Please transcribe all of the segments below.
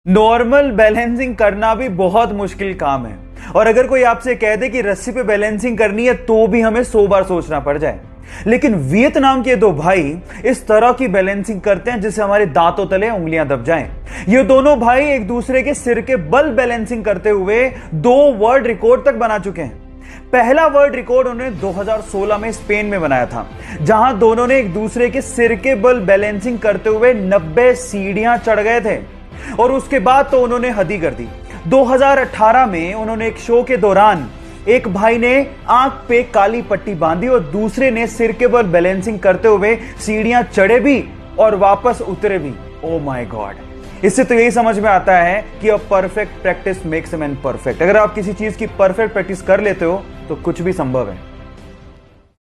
Normal balancing करना भी बहुत मुश्किल काम है। और अगर कोई आपसे कह दे कि रस्सी पे बैलेंसिंग करनी है तो भी हमें 100 बार सोचना पड़ जाए। लेकिन वियतनाम के दो भाई इस तरह की बैलेंसिंग करते हैं जिससे हमारे दांतों तले उंगलियां दब जाएं। ये दोनों भाई एक दूसरे के सिर के बल बैलेंसिंग करते हुए 2 वर्ल्ड रिकॉर्ड तक बना चुके हैं। पहला वर्ल्ड रिकॉर्ड उन्होंने 2016 में स्पेन में बनाया था, जहां दोनों ने एक दूसरे के सिर के बल बैलेंसिंग करते हुए 90 सीढ़ियां चढ़ गए थे। और उसके बाद तो उन्होंने हद ही कर दी। 2018 में उन्होंने एक शो के दौरान एक भाई ने आंख पे काली पट्टी बांधी और दूसरे ने सिर के बल बैलेंसिंग करते हुए सीढ़ियां चढ़े भी और वापस उतरे भी। Oh my God. इससे तो यही समझ में आता है कि अब perfect practice makes a man perfect. अगर आप किसी चीज की परफेक्ट प्रैक्टिस कर लेते हो तो कुछ भी संभव है।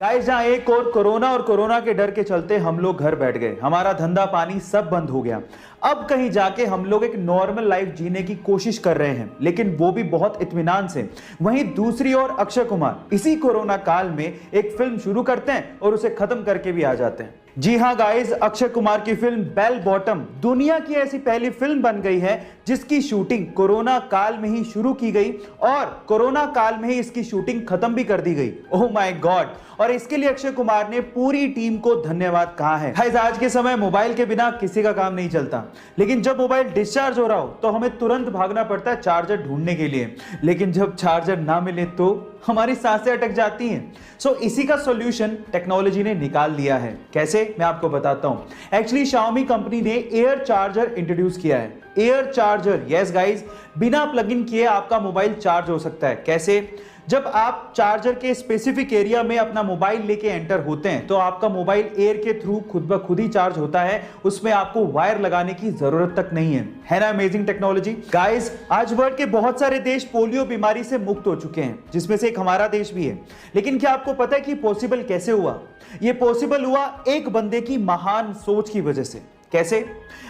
गाइस, जहां एक और कोरोना के डर के चलते हम लोग घर बैठ गए, हमारा धंधा पानी सब बंद हो गया। अब कहीं जाके हम लोग एक नॉर्मल लाइफ जीने की कोशिश कर रहे हैं, लेकिन वो भी बहुत इत्मीनान से। वहीं दूसरी ओर अक्षय कुमार इसी कोरोना काल में एक फिल्म शुरू करते हैं और उसे खत्म करके भी आ जाते हैं। जी हां गाइस, अक्षय कुमार की फिल्म बेल बॉटम दुनिया की ऐसी पहली फिल्म बन गई है जिसकी शूटिंग कोरोना काल में ही शुरू की गई और कोरोना काल में ही इसकी शूटिंग खत्म भी कर दी गई। Oh my God. और इसके लिए अक्षय कुमार ने पूरी टीम को धन्यवाद कहा है। गाइस, आज के समय मोबाइल के बिना किसी का काम नहीं चलता, लेकिन जब मोबाइल डिस्चार्ज हो रहा हो तो हमें तुरंत भागना पड़ता है चार्जर ढूंढने के लिए, लेकिन जब चार्जर ना मिले तो हमारी सांसें अटक जाती हैं। सो इसी का सॉल्यूशन टेक्नोलॉजी ने निकाल दिया है। कैसे, मैं आपको बताता हूं। एक्चुअली Xiaomi कंपनी ने एयर चार्जर इंट्रोड्यूस किया है। एयर चार्जर, यस गाइस, बिना प्लग इन किए आपका मोबाइल चार्ज हो सकता है। कैसे? जब आप चार्जर के स्पेसिफिक एरिया में अपना मोबाइल लेके एंटर होते हैं तो आपका मोबाइल एयर के थ्रू खुद ब खुद ही चार्ज होता है। उसमें आपको वायर लगाने की जरूरत तक नहीं है ना? Amazing technology. गाइस, आज वर्ल्ड के बहुत सारे देश पोलियो बीमारी से मुक्त हो चुके हैं, जिसमें से एक हमारा देश भी है। लेकिन क्या आपको पता है कि पॉसिबल कैसे हुआ? यह पॉसिबल हुआ एक बंदे की महान सोच की वजह से। कैसे?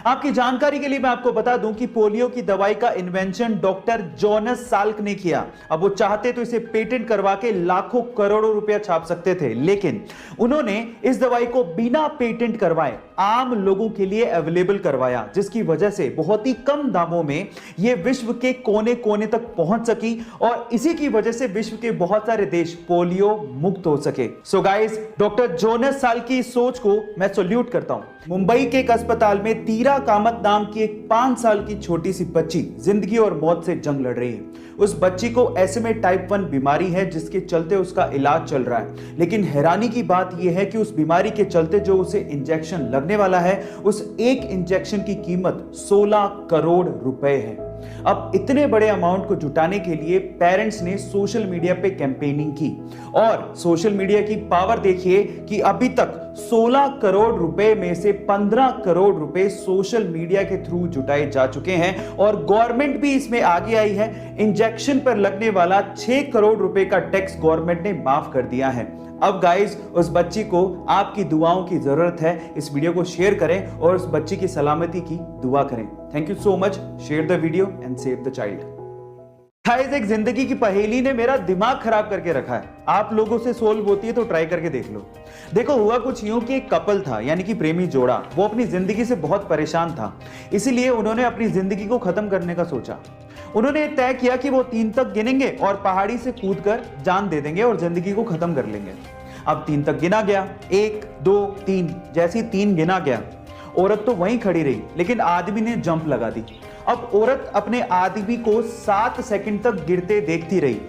आपकी जानकारी के लिए मैं आपको बता दूं कि पोलियो की दवाई का इन्वेंशन डॉक्टर जोनास साल्क ने किया। अब वो चाहते तो इसे पेटेंट करवा के लाखों करोड़ों रुपया छाप सकते थे, लेकिन उन्होंने इस दवाई को बिना पेटेंट करवाए आम लोगों के लिए अवेलेबल करवाया, जिसकी वजह से बहुत ही कम दामों में यह विश्व के कोने कोने तक पहुंच सकी और इसी की वजह से विश्व के बहुत सारे देश पोलियो मुक्त हो सके। So guys, doctor Jonas Salk की सोच को मैं सैल्यूट करता हूं। मुंबई के एक अस्पताल में तीरा कामत नाम की एक 5 साल की छोटी सी बच्ची जिंदगी और मौत से जंग लड़ रही है। उस बच्ची को SMA टाइप 1 बीमारी है, जिसके चलते उसका इलाज चल रहा है। लेकिन हैरानी की बात यह है कि उस बीमारी के चलते जो उसे इंजेक्शन लगने वाला है, उस एक इंजेक्शन की कीमत 16 करोड़ रुपए है। अब इतने बड़े अमाउंट को जुटाने के लिए पेरेंट्स ने सोशल मीडिया पे कैंपेनिंग की और सोशल मीडिया की पावर देखिए कि अभी तक 16 करोड़ रुपए में से 15 करोड़ रुपए सोशल मीडिया के थ्रू जुटाए जा चुके हैं और गवर्नमेंट भी इसमें आगे आई है। इंजेक्शन पर लगने वाला 6 करोड़ रुपए का टैक्स गवर्नमेंट ने माफ कर दिया है। अब गाइस, उस बच्ची को आपकी दुआओं की जरूरत है। इस वीडियो को शेयर करें और उस बच्ची की सलामती की दुआ करें। Thank you so much. Share the video and save the child. Guys, एक जिंदगी की पहेली ने मेरा दिमाग खराब करके रखा है। आप लोगों से सोल्व होती है तो ट्राई करके देख लो। देखो, हुआ कुछ यूं कि एक कपल था, यानी कि प्रेमी जोड़ा। वो अपनी जिंदगी से बहुत परेशान था, इसीलिए उन्होंने अपनी जिंदगी को खत्म करने का सोचा। उन्होंने तय किया कि वो 3 तक गिनेंगे और पहाड़ी से कूदकर जान दे देंगे और जिंदगी को खत्म कर लेंगे। अब 3 तक गिना गया, 1 2 3। जैसे ही 3 गिना गया, औरत तो वहीं खड़ी रही, लेकिन आदमी ने जंप लगा दी। अब औरत अपने आदमी को 7 सेकंड तक गिरते देखती रही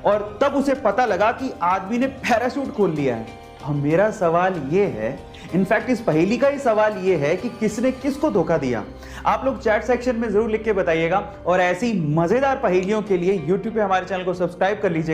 और तब उसे पता लगा कि आदमी ने पैराशूट खोल लिया है। अब मेरा सवाल यह है, इनफैक्ट इस पहेली का ही सवाल यह है कि किसने किसको धोखा दिया। आप लोग चैट सेक्शन में जरूर लिख के बताइएगा और ऐसी मजेदार पहेलियों के लिए YouTube पे हमारे चैनल को सब्सक्राइब कर लीजिएगा।